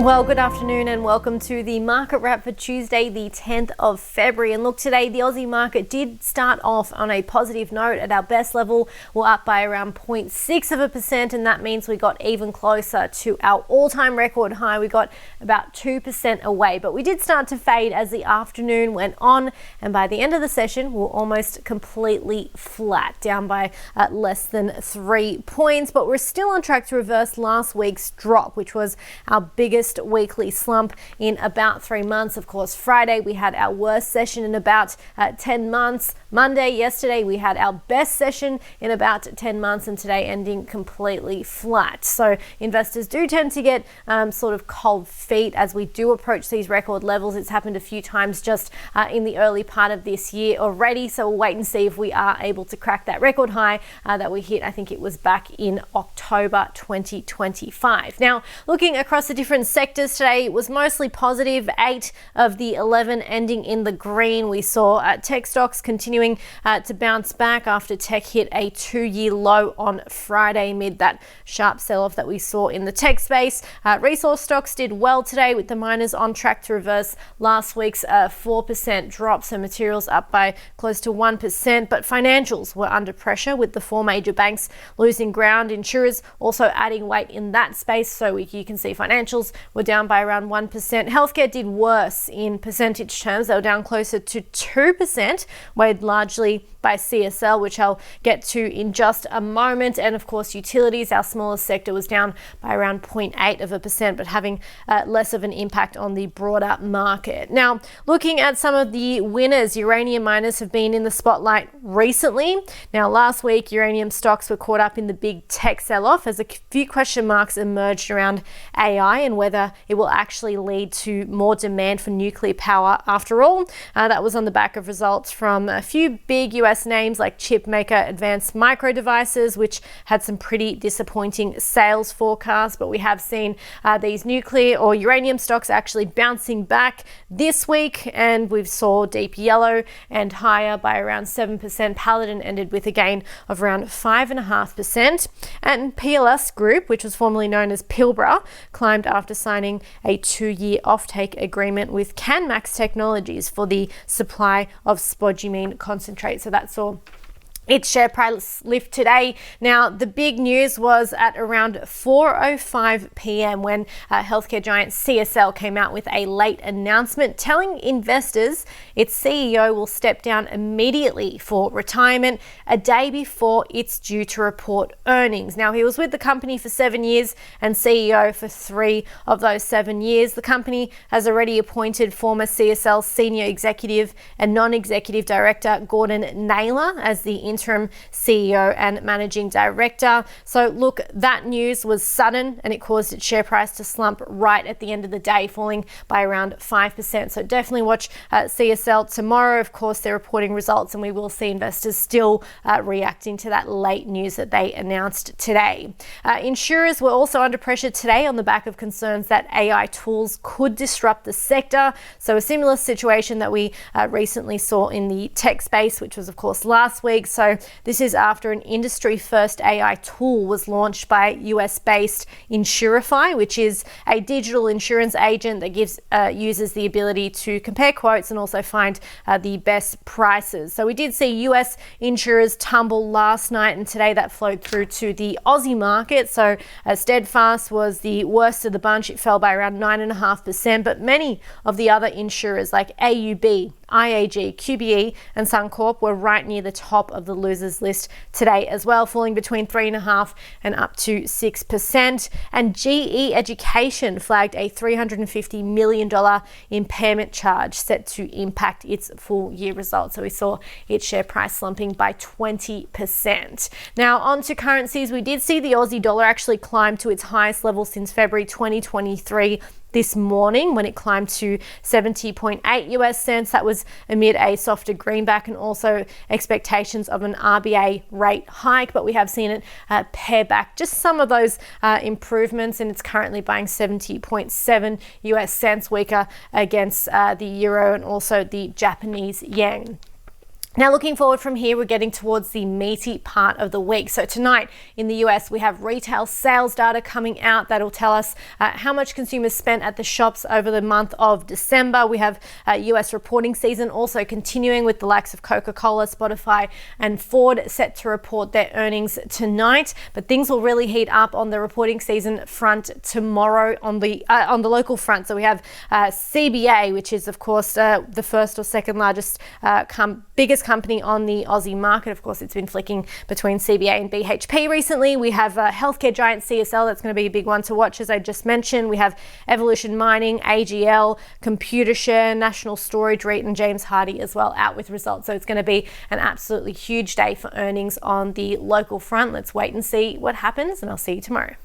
Well, good afternoon and welcome to the market wrap for Tuesday, the 10th of February. And look, today the Aussie market did start off on a positive note. At our best level, we're up by around 0.6%, and that means we got even closer to our all-time record high. We got about 2% away, but we did start to fade as the afternoon went on, and by the end of the session, we're almost completely flat, down by less than 3 points. But we're still on track to reverse last week's drop, which was our biggest weekly slump in about 3 months. Of course, Friday we had our worst session in about 10 months. Monday, yesterday, we had our best session in about 10 months, and today ending completely flat. So investors do tend to get sort of cold feet as we do approach these record levels. It's happened a few times just in the early part of this year already. So we'll wait and see if we are able to crack that record high that we hit. I think it was back in October 2025. Now, looking across the different sectors today, it was mostly positive. 8 of the 11 ending in the green. We saw tech stocks continuing to bounce back after tech hit a 2-year low on Friday amid that sharp sell-off that we saw in the tech space. Resource stocks did well today, with the miners on track to reverse last week's 4% drop, so materials up by close to 1%, but financials were under pressure with the 4 major banks losing ground. Insurers also adding weight in that space, so you can see financials were down by around 1%. Healthcare did worse in percentage terms. They were down closer to 2%, weighed largely by CSL, which I'll get to in just a moment. And of course, utilities, our smallest sector, was down by around 0.8%, but having less of an impact on the broader market. Now, looking at some of the winners, uranium miners have been in the spotlight recently. Now, last week, uranium stocks were caught up in the big tech sell-off as a few question marks emerged around AI and whether it will actually lead to more demand for nuclear power after all. That was on the back of results from a few big US names like chip maker Advanced Micro Devices, which had some pretty disappointing sales forecasts. But we have seen these nuclear or uranium stocks actually bouncing back this week, and we've saw Deep Yellow and higher by around 7%. Paladin ended with a gain of around 5.5%, and PLS Group, which was formerly known as Pilbara, climbed after signing a 2-year offtake agreement with Canmax Technologies for the supply of spodumene concentrate. So that saw its share price lift today. Now, the big news was at around 4:05 p.m. when healthcare giant CSL came out with a late announcement telling investors its CEO will step down immediately for retirement a day before it's due to report earnings. Now, he was with the company for 7 years and CEO for 3 of those 7 years. The company has already appointed former CSL senior executive and non-executive director Gordon Naylor as the interim CEO and managing director. So look, that news was sudden and it caused its share price to slump right at the end of the day, falling by around 5%. So definitely watch CSL tomorrow. Of course, they're reporting results and we will see investors still reacting to that late news that they announced today. Insurers were also under pressure today on the back of concerns that AI tools could disrupt the sector. So a similar situation that we recently saw in the tech space, which was of course last week. So this is after an industry-first AI tool was launched by US-based Insurify, which is a digital insurance agent that gives users the ability to compare quotes and also find the best prices. So we did see US insurers tumble last night, and today that flowed through to the Aussie market. So Steadfast was the worst of the bunch. It fell by around 9.5%, but many of the other insurers like AUB, IAG, QBE and Suncorp were right near the top of the losers list today as well, falling between 3.5% and up to 6%. And GE Education flagged a $350 million impairment charge set to impact its full year results. So we saw its share price slumping by 20%. Now on to currencies. We did see the Aussie dollar actually climb to its highest level since February 2023 this morning when it climbed to 70.8 US cents. That was amid a softer greenback and also expectations of an RBA rate hike, but we have seen it pare back just some of those improvements, and it's currently buying 70.7 US cents, weaker against the euro and also the Japanese yen. Now, looking forward from here, we're getting towards the meaty part of the week. So tonight in the US, we have retail sales data coming out that'll tell us how much consumers spent at the shops over the month of December. We have US reporting season also continuing with the likes of Coca-Cola, Spotify and Ford set to report their earnings tonight. But things will really heat up on the reporting season front tomorrow on the local front. So we have CBA, which is of course the first or second largest biggest company on the Aussie market. Of course, it's been flicking between CBA and BHP recently. We have healthcare giant CSL, that's going to be a big one to watch, as I just mentioned. We have Evolution Mining, AGL, Computershare, National Storage REIT, and James Hardie as well out with results. So it's going to be an absolutely huge day for earnings on the local front. Let's wait and see what happens, and I'll see you tomorrow.